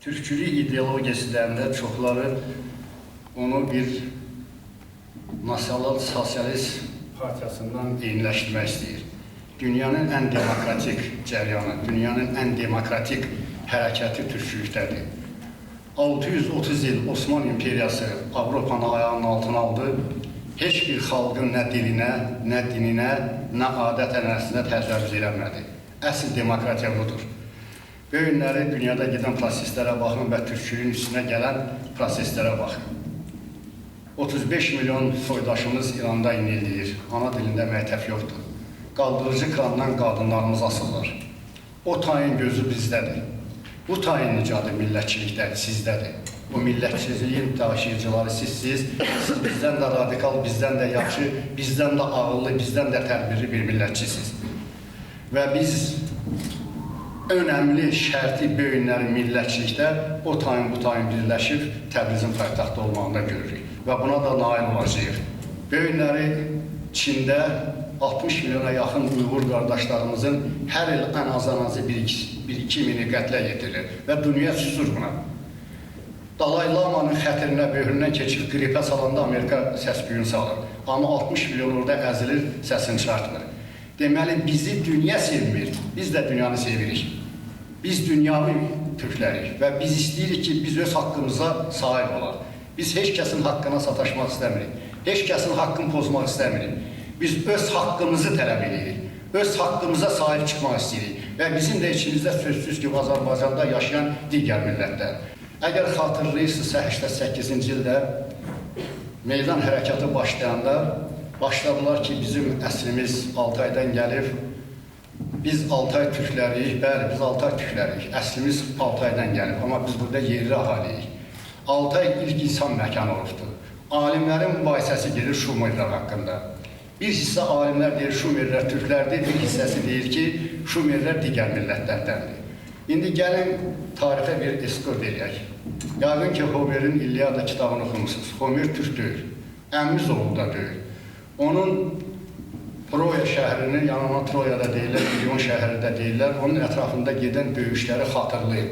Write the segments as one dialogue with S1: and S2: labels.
S1: Türkçülük ideologiyasında çoxları onu bir nasyonal sosyalist partiyasından eyniləşdirmək istəyir. Dünyanın ən demokratik cəryanı, dünyanın ən demokratik hərəkəti türkçülükdədir. 630 il Osmanlı İmperiyası Avropanı ayağının altına aldı. Heç bir xalqın nə dilinə, nə dininə, nə adət-ənənəsinə təcavüz eləmədi. Əsl demokratiya budur. Bu günləri dünyada gedən proseslərə baxın və türkçülüyün üstünə gələn proseslərə baxın. 35 milyon soydaşımız İranda inildiyir. Ana dilində məktəb yoxdur. Qaldırıcı krandan qadınlarımız asırlar. O tayin gözü bizdədir. Bu tayin nicadı millətçilikdədir, sizdədir. Bu millətçiliyin daşıyıcıları sizsiz. Siz bizdən də radikal, bizdən də yaxşı, bizdən də ağıllı, bizdən də tədbirli bir millətçisiz. Və biz önəmli şərti böyünlərin millətçilikdə o tayin bu tayin birləşib Təbrizin paytaxtı olmağında görürük. Və buna da nail olacağıq. Böyünləri Çində 60 milyona yaxın Uyğur qardaşlarımızın hər il ən azı 1-2 mini qətlə yetirilir və dünya susur buna. Dalai Lamanın xətrinə, böhründən keçib qripə salanda Amerika səs-küyün salır. Amma 60 milyon orada əzilir, səsini çıxartmır. Deməli, bizi dünya sevmir, biz də dünyanı sevirik. Biz dünyavi türklərik və biz istəyirik ki, biz öz haqqımıza sahib olaq. Biz heç kəsin haqqına sataşmaq istəmirik, heç kəsin haqqını pozmaq istəmirik. Biz öz haqqımızı tələb edirik, öz haqqımıza sahib çıxmaq istəyirik və bizim də içimizdə sözsüz ki, Azərbaycanda yaşayan digər millətlər. Əgər xatırlayırsınızsa, 88-ci ildə meydan hərəkatı başlayanda başladılar ki, bizim əslimiz Altaydan gəlib, biz Altay türkləriyik, bəli, biz Altay türkləriyik, əslimiz Altaydan gəlib, amma biz burada yerli əhaliyik. Altay ilk insan məkanı olubdur. Alimlərin mübahisəsi gedir Şumerlər haqqında. Bir hissə alimlər deyir, Şumerlər türklərdir, bir hissəsi deyir ki, Şumerlər digər millətlərdəndir. İndi gəlin tarixə bir eskort eləyək. Yəqin ki, Homerin İlyada kitabını oxumusunuz. Homer türk deyil, əmmiz oğlu da deyil. Onun Troya şəhərini, yanına Troyada deyirlər, Lyon şəhərində deyirlər, onun ətrafında gedən döyüşləri xatırlayın.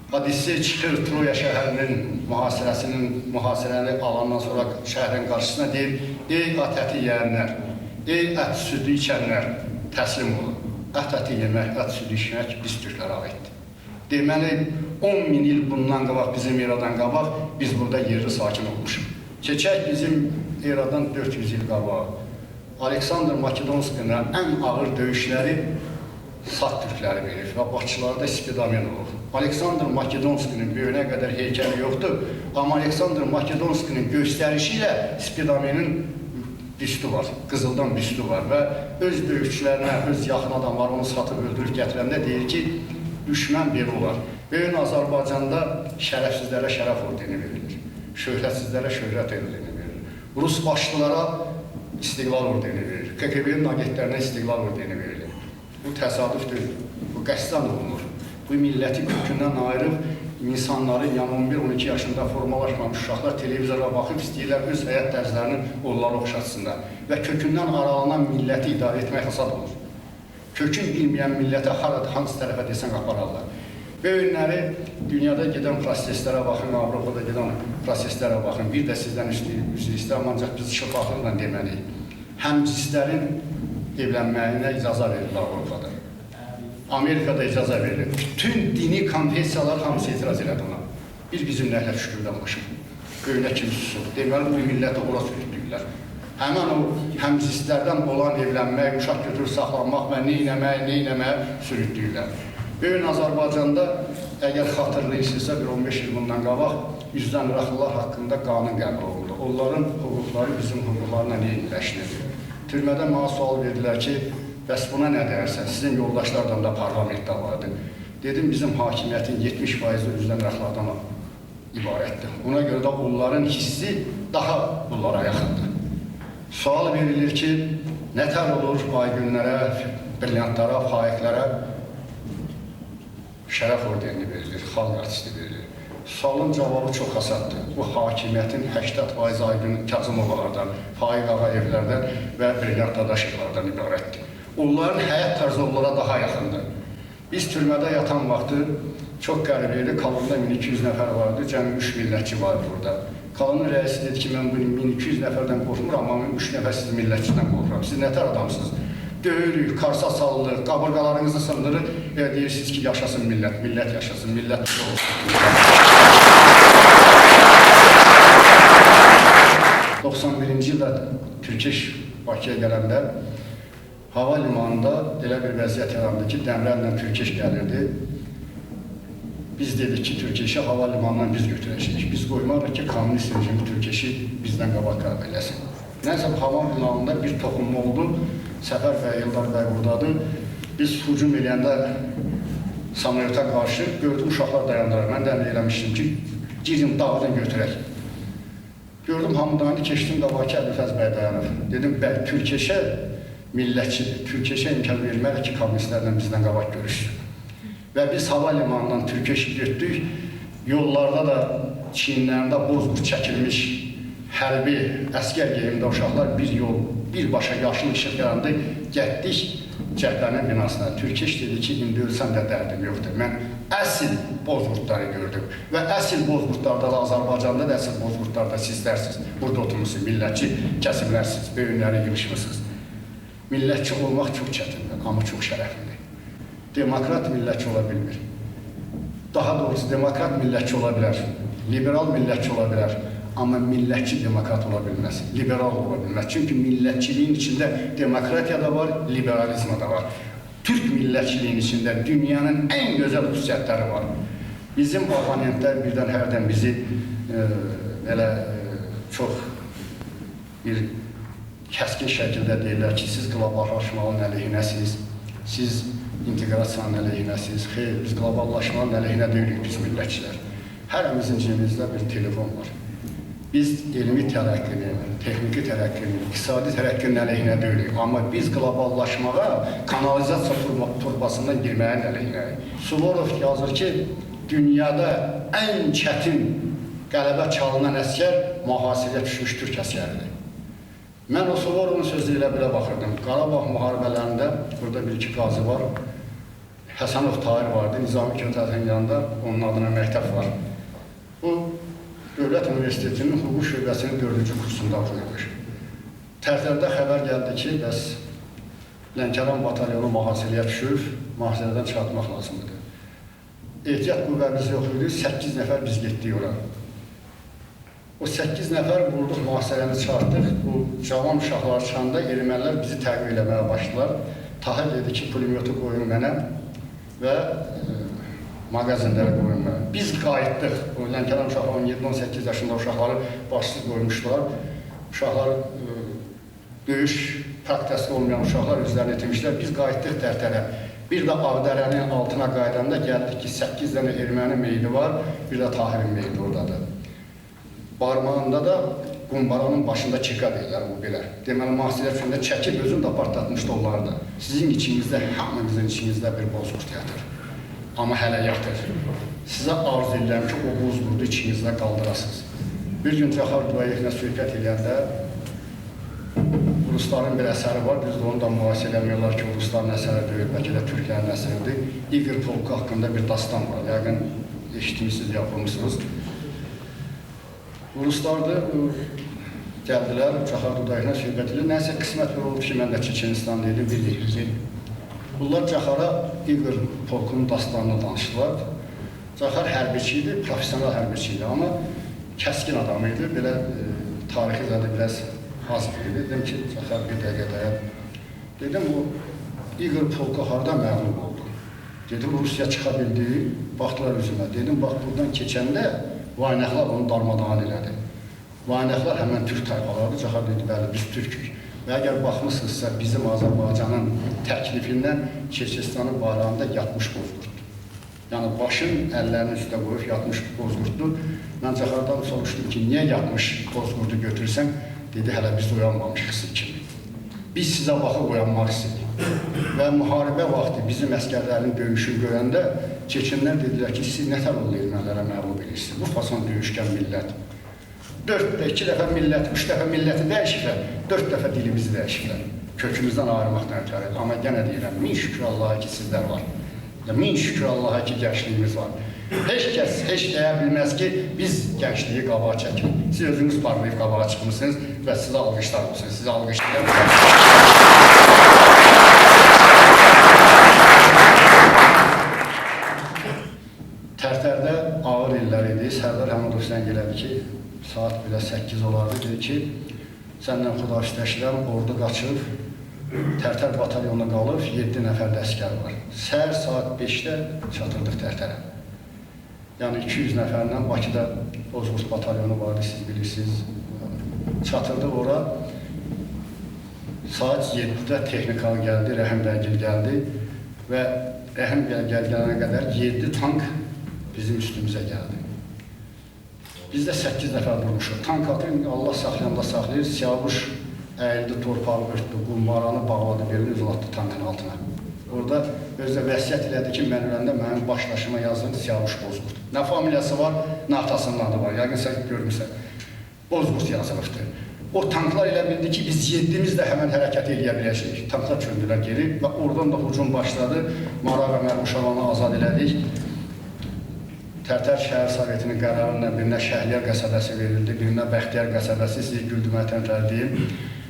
S1: Hadisi çıxır Troya şəhərinin mühasirəni alandan sonra şəhərin qarşısına deyir, ey ət əti yəyənlər, ey ət südü içənlər, təslim olun. Ət əti yemək, ət südü içmək biz türklərə aiddir. Deməli, 10 min il bundan qabaq, bizim eradan qabaq, biz burada yerli sakin olmuşuq. Keçək bizim eradan 400 il qabaq. Aleksandr Makedonskina ən ağır döyüşləri Sak türkləri verir və Bakılarda Spidamen olur. Aleksandr Makedonskinin böyünə qədər heykəli yoxdur, amma Aleksandr Makedonskinin göstərişi ilə Spidamenin büstü var, qızıldan büstü var və öz döyüşçülərinə, öz yaxın adamları onu satıb öldürüb gətirəndə deyir ki, düşmən belə olar. Böyün Azərbaycanda şərəfsizlərə şərəf ordeni verilir, şöhrətsizlərə şöhrət ordeni verilir, Rus başlılara istiqlal ordeni verilir, KGB-nin agentlərinə istiqlal ordeni verilir. Bu təsadüf deyil, bu qəsdən olunur. Bu milləti kökündən ayırıb, insanların 11-12 yaşında formalaşmamış uşaqlar televizora baxıb istəyirlər öz həyat tərzlərini onlara oxşatsınlar və kökündən aralanan milləti idarə etmək hasad olur. Kökün bilməyən millətə hansı tərəfə desən apararlar. Böyünləri dünyada gedən proseslərə baxın, Avropada gedən proseslərə baxın. Bir də sizdən üzr istəyirəm, ancaq biz şəfaflıqla deməliyik. Həmcinslərin evlənməyinə icazə verilir Avropada. Amerikada icazə verilir. Bütün dini konfessiyalar hamısı etiraz elədi ona. Bir bizim nəhlə şükürdən başım. Böyünə kimi susur. Deməli, bu milləti ora sürükləyirlər. Həmən o həmcinslərdən olan evlənmək, uşaq götürüb saxlanmaq və neynəməyə sürükləyirlər. Böyün Azərbaycanda, əgər xatırlayırsınızsa, bir 15 il bundan qabaq, üzdən İraqlılar haqqında qanun qəbul olundu. Onların hüquqları bizim hüquqlarla eyniləşdirir. Türmədə mənə sual verdilər ki, bəs buna nə deyərsən? Sizin yoldaşlardan da parlamentdə vardı. Dedim, bizim hakimiyyətin 70% üzdən rəxlardan ibarətdir. Ona görə də onların hissi daha bunlara yaxındır. Sual verilir ki, nətər olur aygünlərə, brilyantlara, faiqlərə şərəf ordeni verilir, xalq artisti verilir. Sualın cavabı çox asaddır. Bu hakimiyyətin 80% aygün Kazımovalardan, Faiq Ağayevlərdən və Brilyant Dadaşevlardan ibarətdir. Onların həyat tərzı onlara daha yaxındır. Biz türmədə yatan vaxtı Çox qəribə idi. Kolonda 1200 nəfər vardı, cəmi 3 millətçi vardı burada. Kolonun rəisi dedi ki, mən bu 1200 nəfərdən qorxmuram, amma 3 nəfər siz millətçidən qorxuram. Siz nətər adamsınız? Döyürük, karsa salırıq, qabırqalarınızı sındırır və deyirsiniz ki, yaşasın millət, millət yaşasın, millət olsun. 91-ci ildə Türkeş Bakıya gələndə hava limanında elə bir vəziyyət yarandı ki, Dəmirəllə Türkeş gəlirdi. Biz dedik ki, Türkeşi hava limanından biz götürəcəyik. Biz qoymarıq ki, kommunist rejimi Türkeşi bizdən qabaq qərb eləsin. Nəysə, hava limanında bir toxunma oldu. Səfər bəy, Eldar bəy buradadır. Biz hücum eləyəndə samolyota qarşı gördüm, uşaqlar dayandılar. Mən də eləmişdim ki, girin dağdan götürək. Gördüm, hamıdanı keçdim, qabaqki Əbülfəz bəy dayanır. Dedim, bəy, Türkeşə millətçidir. Türkeşə imkan verməkdir ki, kommunistlərlə bizdən qabaq görüşsün. Və biz hava limanından Türkeşi getdik. Yollarda da çiyinlərində bozqurt çəkilmiş hərbi əskər geyimdə uşaqlar bir yol, birbaşa yaşıl işıq yarandı. Getdik cəhbənin binasına. Türkeş dedi ki, indi ölsəm də dərdim yoxdur. Mən əsl bozqurtları gördüm. Və əsl bozqurtlarda da, Azərbaycanda da əsl bozqurtlarda sizlərsiniz. Burada oturmuşsunuz, millətçi kəsimlərsiniz, böyünləri yığışmışsınız. Millətçi olmaq çox çətindir, amma çox şərəflidir. Demokrat millətçi ola bilmir. Daha doğrusu, demokrat millətçi ola bilər, liberal millətçi ola bilər. Amma millətçi demokrat ola bilməz, liberal ola bilməz. Çünki millətçiliyin içində demokratiya da var, liberalizm da var. Türk millətçiliyin içində dünyanın ən gözəl xüsusiyyətləri var. Bizim abonentlər birdən hərdən bizi elə çox bir kəskin şəkildə deyirlər ki, siz qloballaşmanın əleyhinəsiniz, siz inteqrasiyanın əleyhinəsiniz. Xeyr, biz qloballaşmanın əleyhinə deyirik biz millətçilər. Hərəmizin cibimizdə bir telefon var. Biz elmi tərəqqinin, texniki tərəqqinin, iqtisadi tərəqqinin əleyhinə deyirik. Amma biz qloballaşmağa kanalizasiya turbasından girməyin əleyhinəyik. Suvorov yazır ki, dünyada ən çətin qələbə çalınan əskər mühasirəyə düşmüş türk əskəridir. Mən o Suvorovun sözü ilə belə baxırdım. Qarabağ müharibələrində, burada bir-iki qazi var, Həsənov Tahir vardı, Nizami Kətətin yanında onun adına məktəb var. Bu, Dövlət Universitetinin hüquq şöbəsinin 4-cü kursunda oxuyurmuş. Tərtərdə xəbər gəldi ki, bəs Lənkəran batalyonu mühasirəyə düşür, mühasirədən çıxartmaq lazımdır. Ehtiyat qüvvəmiz yox idi, 8 nəfər biz getdik ora. O 8 nəfər vurduq, mühasirəni çıxartdıq. Bu cavan uşaqlar çıxanda ermənilər bizi təqib eləməyə başladılar. Tahir dedi ki, pulemyotu qoyun mənə və mağazinləri qoyun mənə. Biz qayıtdıq. Lənkəran uşaqlar 17-18 yaşında uşaqları başsız qoymuşlar. Uşaqlar döyüş praktikası olmayan uşaqlar özlərini itirmişlər. Biz qayıtdıq Tərtərə. Bir də Ağdərənin altına qaydanda gəldik ki, 8 dənə erməni meyidi var, bir də Tahirin meyidi oradadır. Barmağında da qumbaranın başında kika deyirlər bu belə. Deməli, mühasirə üçündə çəkib özünü də partlatmışdı onlardı. Sizin içinizdə, hamınızın içinizdə bir bozqurt yatır. Amma hələ yatır. Sizə arzu edirəm ki, o bozqurdu içinizdə qaldırasınız. Bir gün Cəxar Duayevlə söhbət edəndə Rusların bir əsəri var, biz də onu da mühasirə eləmiyorlar ki, Rusların əsəri deyil, bəlkə də Türklərin əsəridir. İqor Polku haqqında bir dastan var, yəqin eşitmişsiniz, yapılmışsınız. Ruslarda gəldilər, Cəxar Duayevlə söhbət edir. Nəysə qismət bir oldu ki, mən də Çeçenistan dedim, bir deyildi. Bunlar Cəxara İqor Polkunun dastanını danışdılar. Cəxar hərbiçi idi, profesional hərbiçi idi, amma kəskin adam idi, belə tarixi zədə biraz az bilirdi. Dedim ki, Cəxar bir dəqiqə dayan. Dedim, bu İqor Polku harada məğlub oldu? Dedim, Rusiya çıxa bildi, baxdılar üzümə. Dedim, bax, buradan keçəndə Vaynaqlar onu darmadağın elədi. Vaynaqlar həmən türk tayfalardır. Cəxar dedi, bəli, biz türkük. Və əgər baxmışsınızsa, bizim Azərbaycanın təklifindən Çeçenistanın bayrağında yatmış bozqurtdur. Yəni, başın əllərinin üstə qoyub yatmış bozqurtdur. Mən Cəxardan soruşdum ki, niyə yatmış bozqurtu götürürsən? Dedi, hələ biz uyanmamışıq siz kimi. Biz sizə baxıb uyanmaq istedik. Və müharibə vaxtı bizim əskərlərin döyüşünü görəndə Çeçenlər dedilər ki, siz nətər oldu ermənilərə məğlub edirsiniz? Bu fason döyüşkən millət. 2 dəfə millət, 3 dəfə milləti dəyişiblər, 4 dəfə dilimizi dəyişiblər. Kökümüzdən ayrılmaqdan ötəri. Amma yenə deyirəm, min şükür Allaha ki, sizlər var. Min şükür Allaha ki, gəncliyimiz var. Heç kəs heç deyə bilməz ki, biz gəncliyi qabağa çəkirik. Siz özünüz parlayıb qabağa çıxmışsınız və sizə alqışlar olsun. Sizi alqışlayın. Tərtərdə ağır illər idi. Sərdar Həmədov zəng elədi ki, saat belə 8 olardı. Dedi ki, səndən xudahafizləşirəm, ordu qaçıb, Tərtər batalyonuna qalıb, 7 nəfər də əskər var. Səhər saat 5-də çatırdıq Tərtərə. Yəni 200 nəfərlə Bakıda Bozqurt batalyonu vardı, siz bilirsiniz. Çatırdıq ora. Saat 7-də texnikal gəldi, Rəhim Bəygil gəldi və Rəhim Bəygil gələnə qədər 7 tank bizim üstümüzə gəldi. Biz də 8 nəfər durmuşuq. Tank atır, Allah saxlayanda saxlayır, Siyavuş əyildi, torpağı örtdü, qummaranı bağladı, birini uzatdı tankın altına. Orada özü vəsiyyət elədi ki, mən öləndə mənim başdaşıma yazıldı Siyavuş Bozqurt. Nə familiyası var, nə atasının adı var. Yəqin sən görmürsən. Bozqurt yazılıbdır. O tanklar elə bildi ki, biz 7'miz də həmən hərəkət eləyə biləcəyik. Tanklar çöndülər geri və oradan da hücum başladı. Mara və Mərhuşavanı azad elədik. Tərtər şəhər sovetinin qərarıyla birinə Şəhliyar qəsəbəsi verildi, birinə Bəxtiyar qəsəbəsi, sizi güldürməkdən tərliyim.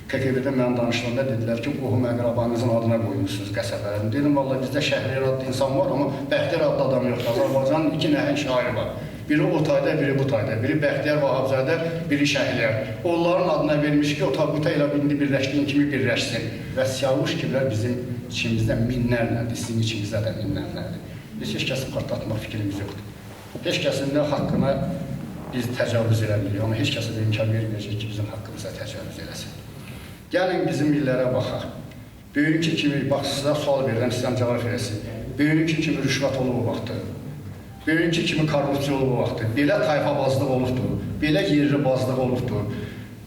S1: KGB-də mən danışdığımda dedilər ki, qohum əqrabanızın adına qoymuşsunuz qəsəbələrini. Dedim, vallahi bizdə Şəhriyar adlı insan var, amma Bəxtiyar adlı adam yoxdur. Azərbaycanın 2 nəhəng şairi var. Biri o tayda, biri bu tayda. Biri Bəxtiyar Vahabzadə, biri Şəhliyar. Onların adına vermiş ki, o tabuta ilə indi birləşdiyin kimi birləşsin. Və Siyavuş kimlər bizim içimizdə minlərlədir, sizin içimizdə də minlərlədir. Biz heç kəsi partlatmaq fikrimiz yoxdur. Heç kəsin də haqqına biz təcavüz eləmirik, amma heç kəsə də imkan verməyəcək ki, bizim haqqımıza təcavüz eləsin. Gəlin bizim illərə baxaq. Böyünkü kimi, bax sizə sual verirəm, sizdən cavab verəsin. Böyünkü kimi rüşvət olub o vaxtı. Böyünkü kimi korrupsiya olub o vaxtı. Belə tayfabazlıq olubdur, belə yerribazlıq olubdur.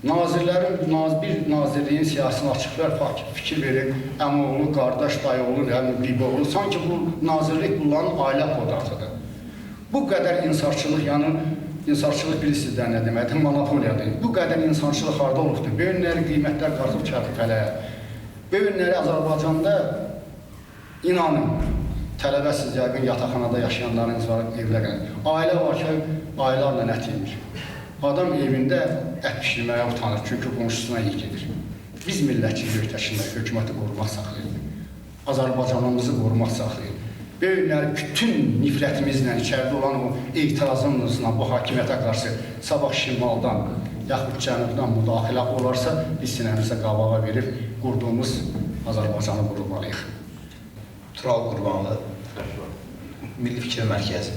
S1: Nazirlərin, bir nazirliyin siyasını açıq və fikir verir, əmoğlu, qardaş, dayıoğlu, biboğlu. Sanki bu nazirlik bunların ailə kodatıdır. Bu qədər insarçılıq, yəni insarçılıq bilirsiniz də nə deməkdir, monopoliyadır. Bu qədər insançılıq harada olubdur? Böyünləri qiymətlər qalxıb çarpıfələyə. Böyünləri Azərbaycanda, inanın, tələbəsiz yəqin yataqxanada yaşayanlarınız var, evlə gəlir. Ailə var ki, ailələrlə ət yemir. Adam evində ət pişirməyə utanır, çünki qonşusuna iyi gedir. Biz millətçi göktəşində hökuməti qorumaq saxlayır. Azərbaycanımızı qorumaq saxlayır. Böyünləri bütün nifrətimizlə, içəridə olan o etirazımızla bu hakimiyyətə qarşı sabah şimaldan, yaxud cənubdan müdaxilə olarsa, biz sinəmizə qabağa verib qurduğumuz Azərbaycanı qurmalıyıq.
S2: Tural Qurbanlı, Milli Fikir Mərkəzi.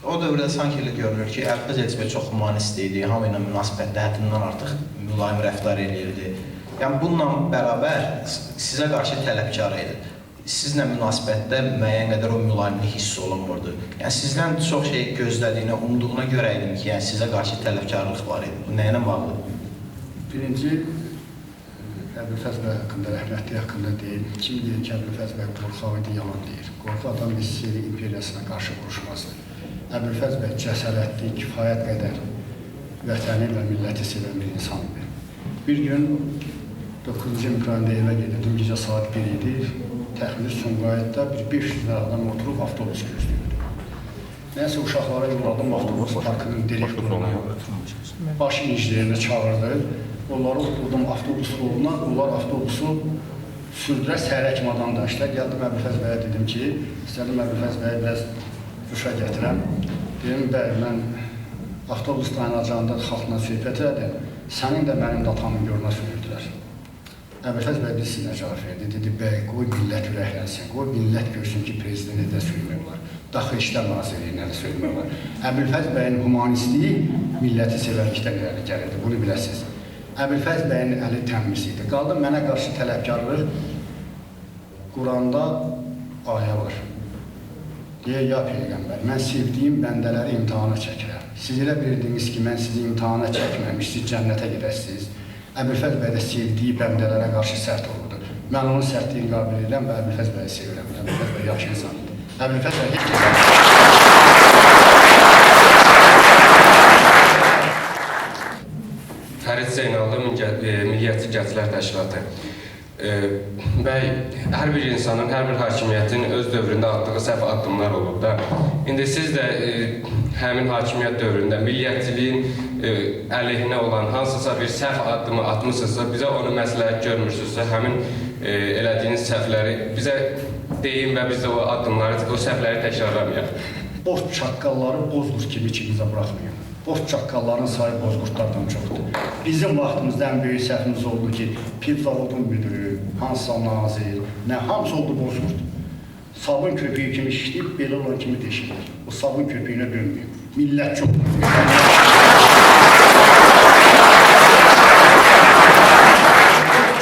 S2: O dövrdə sanki elə görünür ki, Əlfəz Elçibə çox humanist idi, hamı ilə münasibətdə həddindən artıq mülayim rəftar edirdi. Yəni, bununla bərabər sizə qarşı tələbkar idi. Sizlə münasibətdə müəyyən qədər o mülayimlik hiss olunmurdu. Yəni, sizdən çox şey gözlədiyinə, umduğuna görə idim ki, yəni sizə qarşı tələbkarlıq var idi. Bu nəyinə bağlıdır?
S1: Birinci, Əbülfəz bəy haqqında, rəhmətli haqqında deyil. Kim deyir ki, Əbülfəz bəy qorxaq idi, yalan deyir. Qorxaq adam İsrail imperiyasına qarşı vuruşmazdı. Əbülfəz bəy cəsarətli, kifayət qədər vətəni və milləti sevən bir insan idi. Bir gün 9-cu imkanında evə gedirdim, gecə saat 1 idi. Təxmini Sumqayıtda bir 500 adam oturub avtobus gözlüyordu. Nəyəsə uşaqlara yolladım, avtobus parkının direktoruna, baş injinerinə çağırdı. Onları oturdum avtobus yoluna, onlar avtobusu sürdürər səhərə kimi adam daşlar. Gəldim Əbülfəz bəyə dedim ki, istədim Əbülfəz bəyə biraz Ruşa gətirəm. Dedim, bəy, mən avtobus dayanacağında xalqla söhbət elədim. Sənin də mənim də atamın görünə sürürdülər. Əbülfəz bəy bilsinə cavab verdi. Dedi, bəy, qoy millət ürəklənsin, qoy millət görsün ki, prezidenti də sürmək var. Daxil İşlər Nazirliyinə də sürmək var. Əbülfəz bəyin humanistliyi milləti sevərlikdən irəli gəlirdi, bunu biləsiniz. Əbülfəz bəyin əli təmiz idi. Qaldı mənə qarşı tələbkarlıq. Quranda ayə var. Deyə, ya Peyğəmbər, mən sevdiyim bəndələri imtihana çəkirəm. Siz elə bildiniz ki, mən sizi imtihana çəkməmiş, siz cənnətə gedəsiniz. Əbülfəz bəy də sevdiyi bəndələrə qarşı sərt olurdu. Mən onun sərtliyin qabil edirəm və Əbülfəz bəyi sevirəm. Əbülfəz bəy yaxşı insan idi. Əbülfəz bəy heç
S3: Fərid Zeynallı, Milliyyətçi Gənclər Təşkilatı. Bəy, hər bir insanın, hər bir hakimiyyətin öz dövründə atdığı səhv addımlar olub da. İndi siz də həmin hakimiyyət dövründə milliyyətçiliyin əleyhinə olan hansısa bir səhv addımı atmışsınızsa, bizə onu məsləhət görmürsünüzsə, həmin elədiyiniz səhvləri bizə deyin və biz də o addımları, o səhvləri təkrarlamayaq.
S1: Boş çaqqalları bozqurt kimi içimizə buraxmayın. Boş çaqqalların sayı bozqurtlardan çoxdur. Bizim vaxtımızda ən böyük səhvimiz oldu ki, pivzavodun müdürü, hansısa nazir, nə hamısı oldu bozqurt. Sabun köpüyü kimi işləyib, belə olan kimi deşilir. O sabun köpüyünə dönmüyor. Millət çoxdur.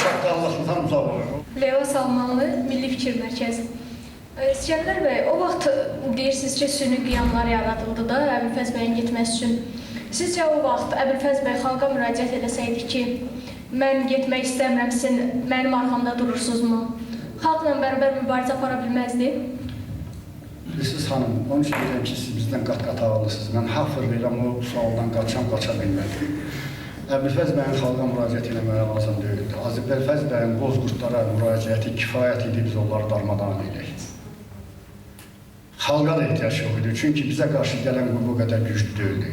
S1: Çaqqallıqdan uzaq olur.
S4: Leyla Salmanlı Milli Fikir Mərkəzi. İskəndər bəy, o vaxt deyirsiniz ki, süni qiyamlar yaradıldı da Əbülfəz bəyin getməsi üçün. Sizcə o vaxt Əbülfəz bəy xalqa müraciət eləsəydi ki, mən getmək istəmirəm, sizin mənim arxamda durursunuzmu? Xalqla bərabər mübarizə apara bilməzdi?
S1: Bilirsiniz xanım, onun üçün deyirəm ki, siz bizdən qat-qat ağırlısınız. Mən haqq verirəm, o sualdan qaça bilmədim. Əbülfəz bəyin xalqa müraciət eləməyə lazım deyildi. Əbülfəz bəyin bozqurtlara müraciəti kifayət idi, biz onları darmadağın edək. Xalqa da ehtiyac yox idi, çünki bizə qarşı gələn qrup o qədər güclü deyildi.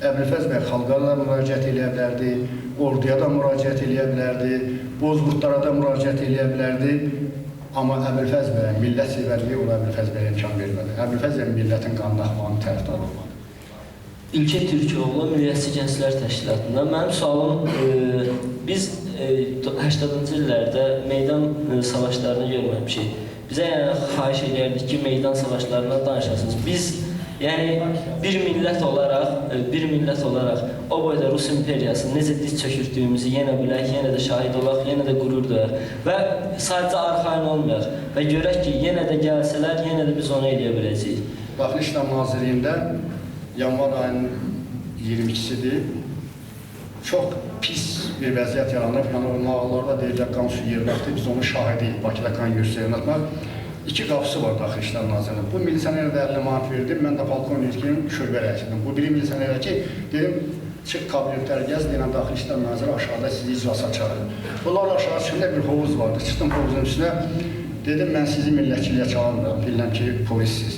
S1: Əbülfəz bəy xalqa da müraciət eləyə bilərdi, orduya da müraciət eləyə bilərdi, bozqurtlara da müraciət eləyə bilərdi. Amma Əbülfəz bəy millət sevərliyi ona Əbülfəz bəyə imkan vermədi. Əbülfəz bəy millətin qanlı axmağının tərəfdarı olmadı.
S5: İlker Türkoğlu Milliyyətçi Gənclər Təşkilatında. Mənim sualım, biz 80-cı illərdə meydan savaşlarını görməmişik. Bizə xahiş edərdik ki, meydan savaşlarından danışasınız. Biz bir millət olaraq o boyda Rus imperiyasını necə diz çökürtdüyümüzü yenə bilək, yenə də şahid olaq, yenə də qürur duyaq və sadəcə arxain olmayaq və görək ki, yenə də gəlsələr, yenə də biz onu eləyə biləcəyik.
S1: Daxili İşlər Nazirliyində yanvar ayının 22-sidir. Çox pis bir vəziyyət yaranıb. Yəni, o nağıllarda deyirlər, qan su yerləxdir. Biz onun şahidiyik, Bakıda qan yürüsə yönətmək. 2 qapısı var Daxili İşlər Nazirliyinin. Bu milisionerə də 50 manat verdim. Mən də polkovnikin şöbə rəisidim. Bu biri milisionerə ki, dedim, çıx kabinetləri gəz, deyilən Daxili İşlər Naziri aşağıda sizi icrasa çağırır. Bunlar aşağı çıxında bir hovuz vardı. Çıxdım hovuzun üstünə, dedim, mən sizi millətçiliyə çağırmıram. Bilirəm ki, polissiz.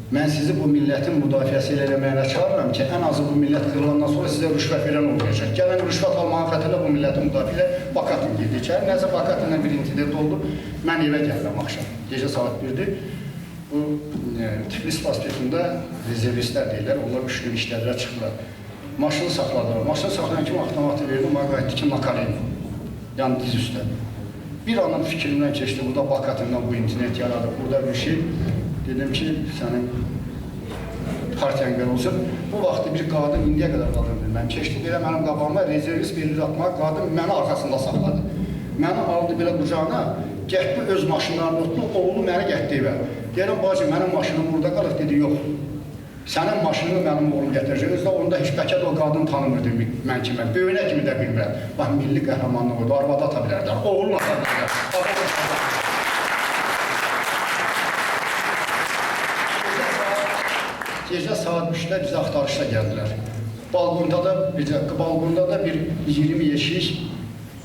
S1: Mən sizi bu millətin müdafiəsi eləməyinə çağırıram ki, ən azı bu millət qırılandan sonra sizə rüşvət verən olmayacaq. Gələn rüşvət almanın xətərlə bu millətin müdafiə Bakatın girdi içəri. Nəzə Bakatınla bir insident oldu. Mən evə gəldim axşam. Gecə saat 1-dir. Bu Tiflis prospektində rezervistlər deyirlər. Onlar 3 gün işlərlə çıxdılar. Maşını saxladılar. Maşını saxlayan kimi avtomatı verdim. Ona qayıtdı ki, Makalin. Yəni diz üstə. Bir anın fikrimdən keçdi. Burada Bakatından bu internet yaradı. Burada bir şey. Dedim ki, sənin partiyan qədər olsun. Bu vaxtı bir qadın indiyə qədər qadın bilməm. Keçdi belə mənim qabağıma rezervist verir atmaq. Qadın məni arxasında saxladı. Məni aldı belə qucağına, getdi öz maşınlarını otdu, oğlu məni getdi evə. Deyirəm, bacı, mənim maşınım burada qalır. Dedi, yox. Sənin maşınını mənim oğlum gətirəcək. Özdə onda heç bəlkə də o qadın tanımırdı mən kimi. Böyünə kimi də bilmirəm. Bax, milli qəhrəmanlıq oldu. Arvada ata bilərlər. Oğlunu ata bilərlər. Gecə saat 3-də bizə axtarışda gəldilər. Balqonda da bir 20 yeşik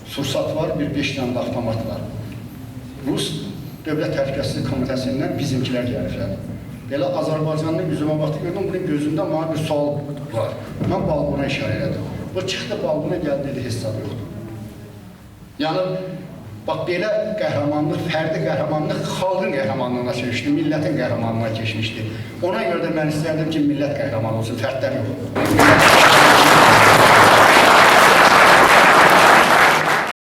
S1: sursat var, bir 5 dənə avtomat var. Rus Dövlət Təhlükəsizlik Komitəsindən bizimkilər gəliblər. Belə Azərbaycanlı üzümə baxdı, gördüm, bunun gözündə mənə bir sual var. Mən balqona işarə elədim. Bu çıxdı balqona gəldi, dedi, hesab yoxdur. Yəni, bax, belə qəhrəmanlıq, fərdi qəhrəmanlıq xalqın qəhrəmanlığına keçmişdi, millətin qəhrəmanlığına keçmişdi. Ona görə də mən istərdim ki, millət qəhrəman olsun, fərdlər yox.